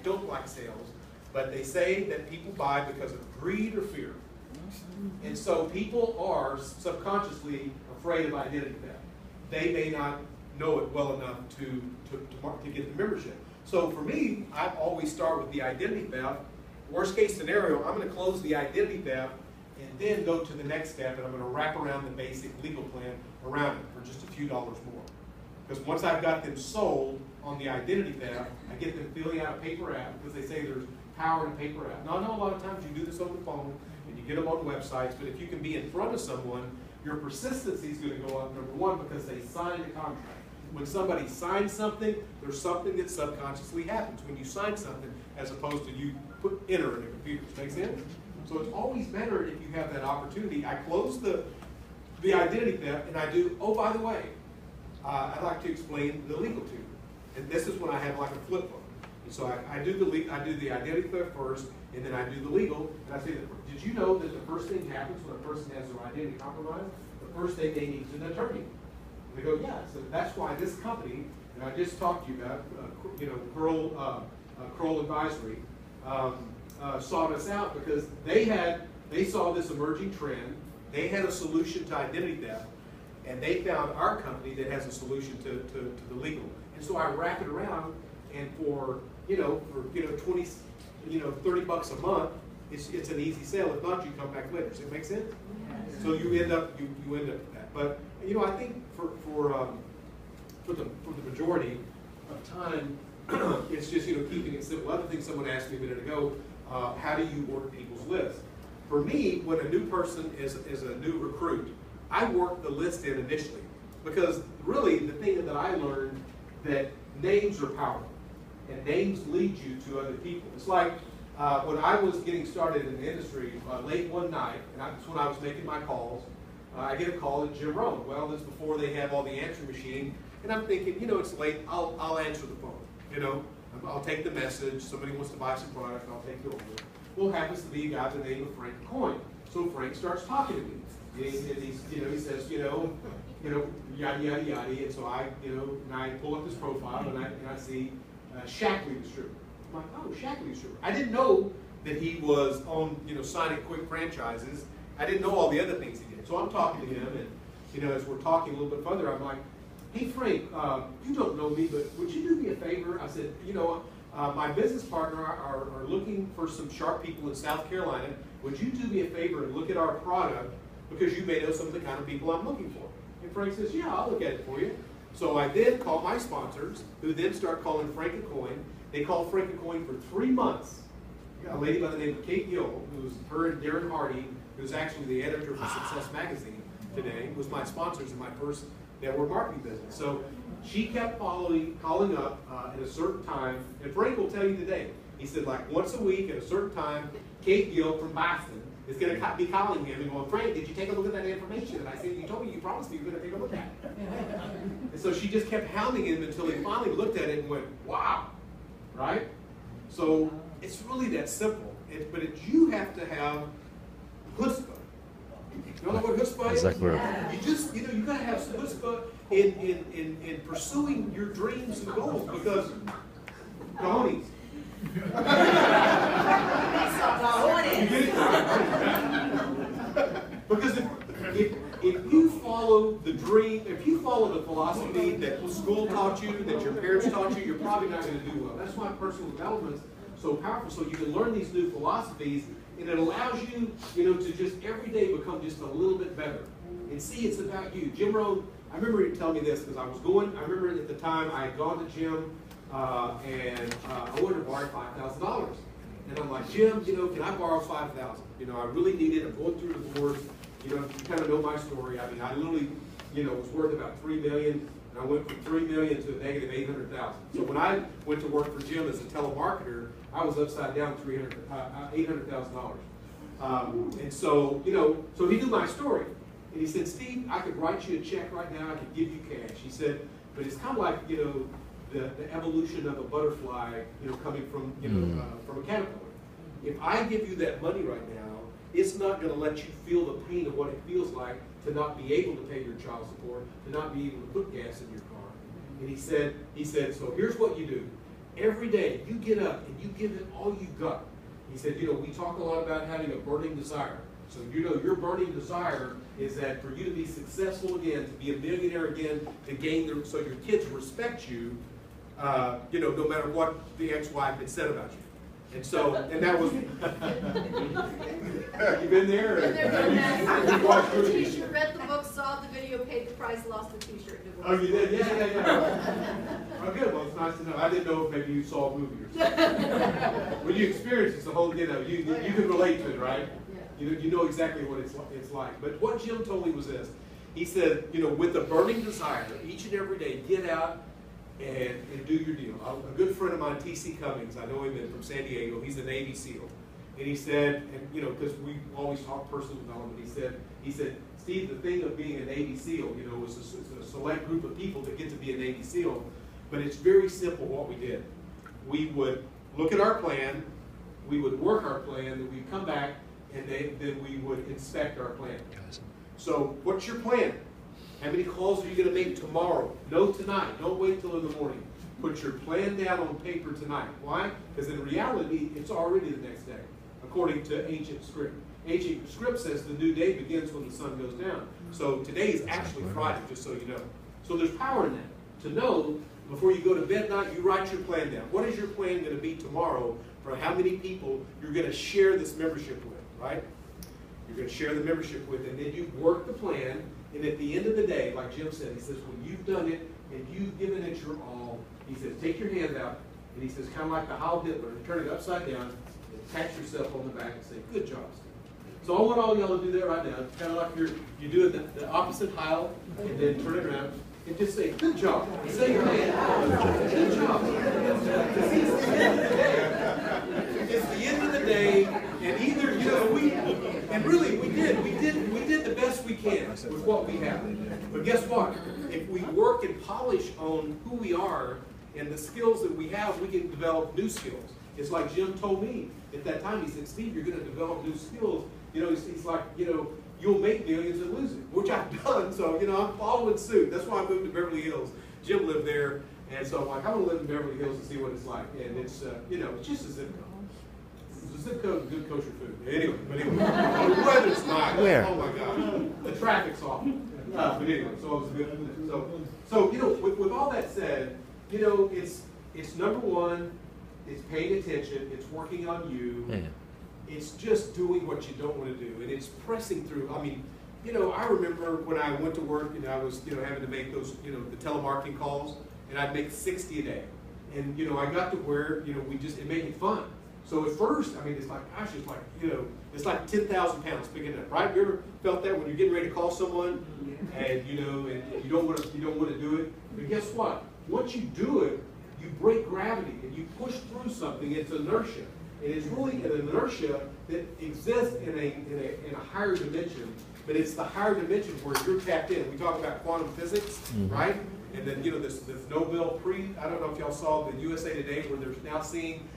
don't like sales, but they say that people buy because of greed or fear. And so people are subconsciously afraid of identity theft. They may not know it well enough to get the membership. So for me, I always start with the identity theft. Worst case scenario, I'm going to close the identity theft and then go to the next step, and I'm going to wrap around the basic legal plan around it for just a few dollars more. Because once I've got them sold on the identity theft, I get them filling out a paper app, because they say there's power in a paper app. Now, I know a lot of times you do this over the phone, and you get them on websites, but if you can be in front of someone, your persistency is going to go up, number one, because they signed a contract. When somebody signs something, there's something that subconsciously happens when you sign something, as opposed to you enter in a computer. Make sense? So it's always better if you have that opportunity. I close the identity theft, and I do, oh, by the way, I'd like to explain the legal to you. And this is when I have like a flip book. And so I do the identity theft first, and then I do the legal, and I say, did you know that the first thing happens when a person has their identity compromised? The first thing they need is an attorney. And they go, yeah. So that's why this company, and I just talked to you about, Kroll Advisory, sought us out because they saw this emerging trend. They had a solution to identity theft, and they found our company that has a solution to the legal. And so I wrap it around, and for 20, $30 a month, it's an easy sale. If not, you come back later. Does it make sense? Yes. So you end up with that. But I think for the majority of time, it's just keeping it simple. Other thing someone asked me a minute ago, how do you work people's lists? For me, when a new person is a new recruit, I work the list in initially, because really the thing that I learned that names are powerful, and names lead you to other people. It's like when I was getting started in the industry, late one night, and that's when I was making my calls, I get a call at Jim Rohn. Well, that's before they have all the answering machine, and I'm thinking, it's late, I'll answer the phone, I'll take the message, somebody wants to buy some product, I'll take the order. Well, it happens to be a guy by the name of Frank Coyne. So Frank starts talking to me. And he says, yada, yada, yada. And so I pull up his profile, and I see Shackley Distributor. I'm like, oh, Shackley Distributor. I didn't know that he was on, signing quick franchises. I didn't know all the other things he did. So I'm talking to him, and as we're talking a little bit further, I'm like, hey, Frank, you don't know me, but would you do me a favor? I said, my business partner are looking for some sharp people in South Carolina. Would you do me a favor and look at our product, because you may know some of the kind of people I'm looking for? And Frank says, yeah, I'll look at it for you. So I then call my sponsors, who then start calling Frank and Coyne. They called Frank and Coyne for 3 months. A lady by the name of Kate Gill, who's her and Darren Hardy, who's actually the editor for Success Magazine today, was my sponsors in my first network marketing business. So she kept calling up at a certain time, and Frank will tell you today, he said, like once a week at a certain time, Kate Gill from Boston is going to be calling him and going, Frank, did you take a look at that information? And I said, you told me, you promised me you were going to take a look at it. And so she just kept hounding him until he finally looked at it and went, wow, right? So it's really that simple. But you have to have chutzpah. You know what chutzpah is? Exactly. You just, you got to have chutzpah in pursuing your dreams and goals, because cojones. Because if you follow the dream, if you follow the philosophy that school taught you, that your parents taught you, you're probably not going to do well. That's why personal development is so powerful. So you can learn these new philosophies, and it allows you, to just every day become just a little bit better. And see, it's about you. Jim Rohn, I remember him telling me this because I remember at the time I had gone to Jim, and I wanted to borrow $5,000. And I'm like, Jim, can I borrow $5,000? I really need it. I'm going through a divorce. You kind of know my story. I mean, I literally, was worth about $3 million, and I went from $3 million to a negative $800,000. So when I went to work for Jim as a telemarketer, I was upside down $800,000. And so, so he knew my story. And he said, Steve, I could write you a check right now. I could give you cash. He said, but it's kind of like, the evolution of a butterfly, coming from, from a caterpillar. If I give you that money right now, it's not going to let you feel the pain of what it feels like to not be able to pay your child support, to not be able to put gas in your car. And he said, so here's what you do. every day you get up and you give it all you got. He said, you know, we talk a lot about having a burning desire. So, you know, your burning desire is that for you to be successful again, to be a millionaire again, to gain their, so your kids respect you, you know, no matter what the ex-wife had said about you. And so, and that was, you been there? Been there, bought the t-shirt, read the book, saw the video, paid the price, lost the t-shirt. Oh, you did? Yeah. Oh, good. Well, it's nice to know. I didn't know if maybe you saw a movie or something. When you experience it's the whole, you know, you can relate to it, right? You know exactly what it's like. But what Jim told me was this. He said, you know, with a burning desire, each and every day, get out and do your deal. A good friend of mine, T.C. Cummings, I know him from San Diego. He's a Navy SEAL. And he said, and you know, because we always talk personal development, he said, Steve, the thing of being a Navy SEAL, you know, it's a select group of people that get to be a Navy SEAL, but it's very simple what we did. We would look at our plan, we would work our plan, then we'd come back, and then we would inspect our plan. So, what's your plan? How many calls are you going to make tomorrow? No, tonight. Don't wait till in the morning. Put your plan down on paper tonight. Why? Because in reality, it's already the next day, according to ancient script. Ancient script says the new day begins when the sun goes down. So today is actually Friday, just so you know. So there's power in that. To know, before you go to bed tonight, you write your plan down. What is your plan going to be tomorrow for how many people you're going to share this membership with, right? You're going to share the membership with, and then you work the plan, and at the end of the day, like Jim said, he says, when you've done it and you've given it your all, he says, take your hand out, and he says, kind of like the Heil Hitler, turn it upside down, and pat yourself on the back and say, good job, Steve. So I want all y'all to do that right now. It's kind of like you're doing the opposite Heil, and then turn it around, and just say, good job. Say your hand, good job. It's the end of the day, and either, you know, we did the best we can with what we have. But guess what? If we work and polish on who we are and the skills that we have, we can develop new skills. It's like Jim told me at that time. He said, Steve, you're going to develop new skills. You know, he's like, you know, you'll make millions and lose it, which I've done. So, you know, I'm following suit. That's why I moved to Beverly Hills. Jim lived there. And so I'm like, I'm going to live in Beverly Hills and see what it's like. And it's, you know, it's just a zip code. It's a zip code and good kosher food. Anyway, the weather's nice. Where? Oh my God. The traffic's awful. But anyway, so it was good. So you know, with all that said, you know, it's number one, it's paying attention, it's working on you, it's just doing what you don't want to do, and it's pressing through. I mean, you know, I remember when I went to work, you know, I was, you know, having to make those, you know, the telemarketing calls, and I'd make 60 a day. And, you know, I got to where, you know, it made me fun. So at first, I mean, it's like, gosh, it's like, you know, it's like 10,000 pounds picking it up, right? You ever felt that when you're getting ready to call someone, and, you know, and you don't want to do it? But guess what? Once you do it, you break gravity, and you push through something. It's inertia. And it's really an inertia that exists in a higher dimension, but it's the higher dimension where you're tapped in. We talk about quantum physics, right? And then, you know, this Nobel I don't know if y'all saw the USA Today, where there's now seeing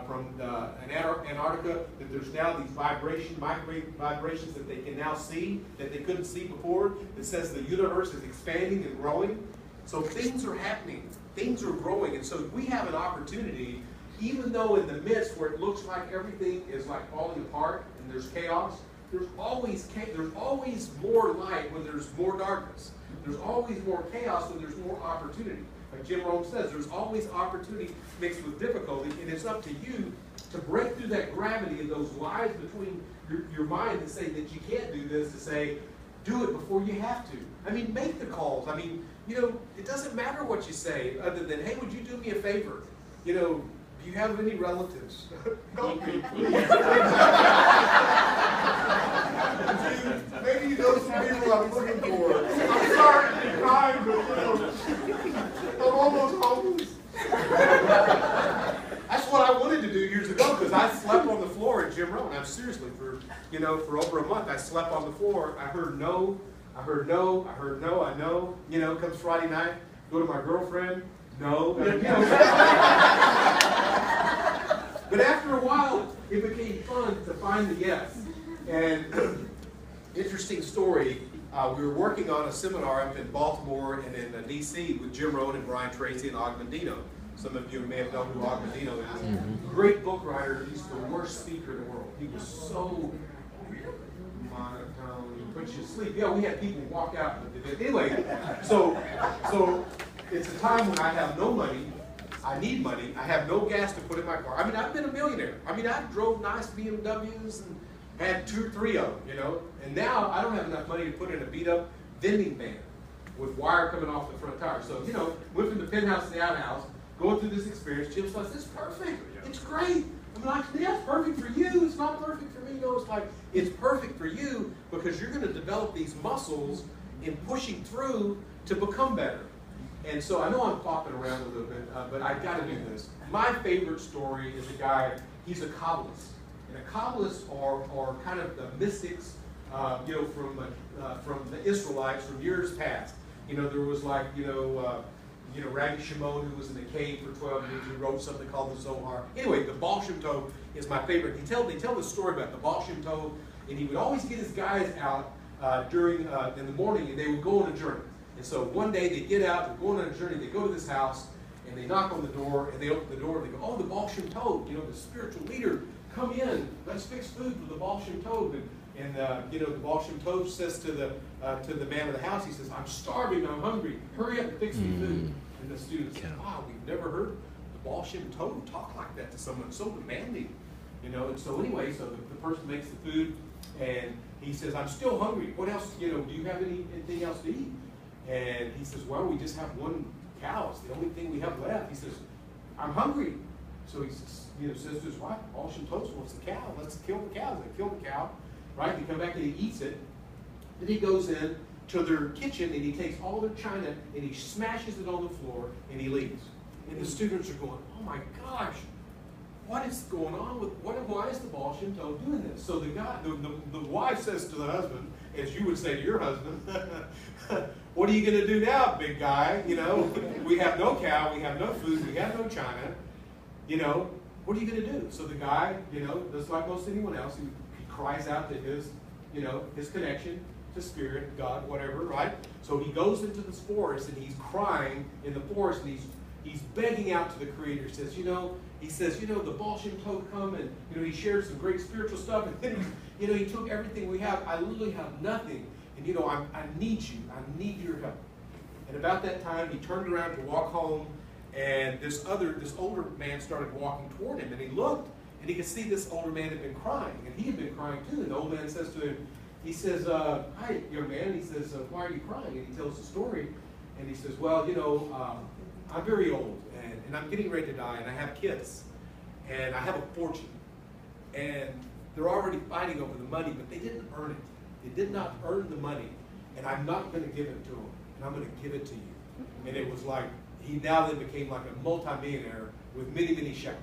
from Antarctica that there's now these microwave vibrations that they can now see that they couldn't see before. That says the universe is expanding and growing. So things are happening. Things are growing. And so we have an opportunity, even though in the midst where it looks like everything is like falling apart and there's chaos, there's always more light when there's more darkness. There's always more chaos when there's more opportunity. Like Jim Rome says, there's always opportunity mixed with difficulty, and it's up to you to break through that gravity and those lies between your mind that say that you can't do this, to say, do it before you have to. I mean, make the calls. I mean, you know, it doesn't matter what you say other than, hey, would you do me a favor? You know, do you have any relatives? Help me, please. Maybe you know some people I'm looking for. I'm sorry to be kind, but you know, I'm almost homeless. That's what I wanted to do years ago, because I slept on the floor at Jim Rohn. I'm seriously, for over a month, I slept on the floor. I heard no, I heard no, I heard no, I know. You know, comes Friday night, go to my girlfriend, no. But after a while, it became fun to find the yes. And interesting story, we were working on a seminar up in Baltimore and in D.C. with Jim Rohn and Brian Tracy and Og Mandino. Some of you may have known who Agostino is. Great book writer. He's the worst speaker in the world. He was so monotone. He puts you to sleep. Yeah, we had people walk out. Anyway, so it's a time when I have no money. I need money. I have no gas to put in my car. I mean, I've been a millionaire. I mean, I've drove nice BMWs and had 2 or 3 of them, you know. And now I don't have enough money to put in a beat-up vending van with wire coming off the front tire. So, you know, went from the penthouse to the outhouse, going through this experience. Jim's like, it's perfect. It's great. I'm like, yeah, it's perfect for you. It's not perfect for me. No, it's like, it's perfect for you because you're going to develop these muscles in pushing through to become better. And so I know I'm flopping around a little bit, but I've got to do this. My favorite story is a guy, he's a Kabbalist. And a Kabbalist are kind of the mystics, you know, from the Israelites from years past. You know, there was like, Rabbi Shimon, who was in the cave for 12 years, who wrote something called the Zohar. Anyway, the Baal Shem Tov is my favorite. They tell the story about the Baal Shem Tov, and he would always get his guys out in the morning, and they would go on a journey. And so one day they get out, they're going on a journey, they go to this house, and they knock on the door, and they open the door, and they go, oh, the Baal Shem Tov, you know, the spiritual leader, come in, let's fix food for the Baal Shem Tov. And the Baal Shem Tov says to the man of the house, he says, I'm starving, I'm hungry, hurry up and fix me food. And the student says, wow, we've never heard the Baal Shem Tov talk like that to someone, so demanding. You know, and so anyway, so the person makes the food, and he says, I'm still hungry, what else, you know, do you have anything else to eat? And he says, well, we just have 1 cow. It's the only thing we have left. He says, I'm hungry. So he says, says to his wife, Baal Shem Tov wants the cow. Let's kill the cow. They kill the cow, right? They come back and he eats it. Then he goes in to their kitchen and he takes all their china and he smashes it on the floor and he leaves. And the students are going, oh my gosh, what is going on with, why is the Baal Shem Tov doing this? So the wife says to the husband, as you would say to your husband, what are you going to do now, big guy? You know, we have no cow, we have no food, we have no china. You know, what are you going to do? So the guy, just like most anyone else, he cries out to his connection to spirit, God, whatever, right? So he goes into this forest and he's crying in the forest and he's begging out to the Creator. He says, the Baal Shem Tov come and, he shared some great spiritual stuff and then, he took everything we have. I literally have nothing. And, I need you. I need your help. And about that time, he turned around to walk home and this older man started walking toward him and he looked and he could see this older man had been crying and he had been crying too. And the old man says to him, he says, hi, young man. He says, why are you crying? And he tells the story and he says, well, I'm very old and I'm getting ready to die and I have kids and I have a fortune and they're already fighting over the money, but they didn't earn it. They did not earn the money and I'm not going to give it to them and I'm going to give it to you. And it was like, he now then became like a multimillionaire with many, many shekels.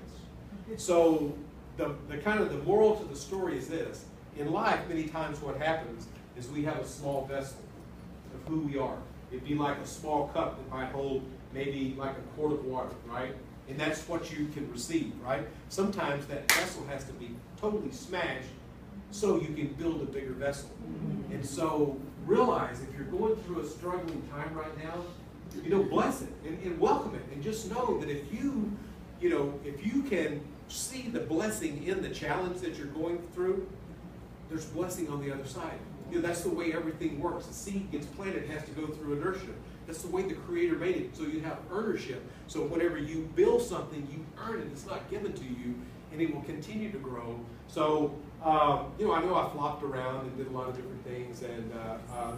So the moral to the story is this. In life, many times what happens is we have a small vessel of who we are. It'd be like a small cup that might hold maybe like a quart of water, right? And that's what you can receive, right? Sometimes that vessel has to be totally smashed so you can build a bigger vessel. And so realize if you're going through a struggling time right now, bless it and welcome it. And just know that if you can see the blessing in the challenge that you're going through, there's blessing on the other side. That's the way everything works. The seed gets planted, it has to go through inertia. That's the way the Creator made it. So you have ownership. So whenever you build something, you earn it. It's not given to you, and it will continue to grow. So, I know I flopped around and did a lot of different things. And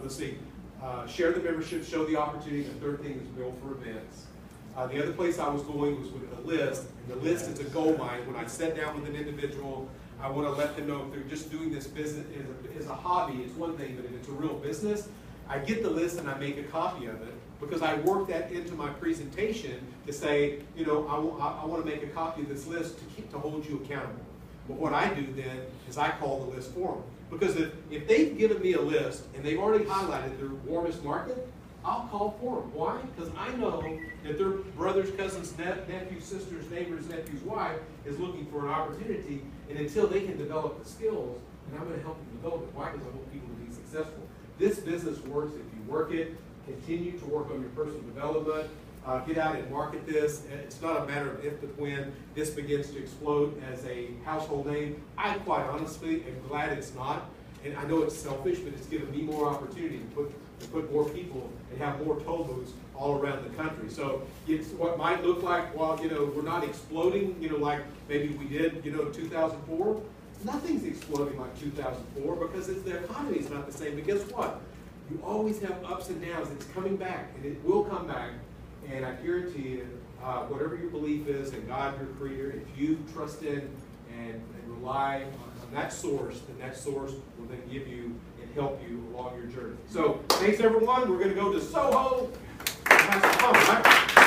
let's see, share the membership, show the opportunity. The third thing is bill for events. The other place I was going was with a list. And the list is a gold mine. When I sat down with an individual, I want to let them know if they're just doing this business as a hobby, it's one thing, but if it's a real business, I get the list and I make a copy of it because I work that into my presentation to say, I want to make a copy of this list to hold you accountable. But what I do then is I call the list for them. Because if they've given me a list and they've already highlighted their warmest market, I'll call for them. Why? Because I know that their brothers, cousins, nephews, sisters, neighbors, nephew's wife is looking for an opportunity, and until they can develop the skills, and I'm going to help them develop it. Why? Because I want people to be successful. This business works if you work it, continue to work on your personal development, Get out and market this. It's not a matter of if but when this begins to explode as a household name. I quite honestly am glad it's not. And I know it's selfish, but it's given me more opportunity to put more people and have more toll booths all around the country. So it's what might look like, while we're not exploding, like maybe we did, in 2004. Nothing's exploding like 2004 because the economy is not the same. But guess what? You always have ups and downs. It's coming back, and it will come back. And I guarantee you, whatever your belief is in God, your Creator, if you trust in and rely on that source, then that source will then give you and help you along your journey. So thanks, everyone. We're going to go to Soho. Have some fun, right?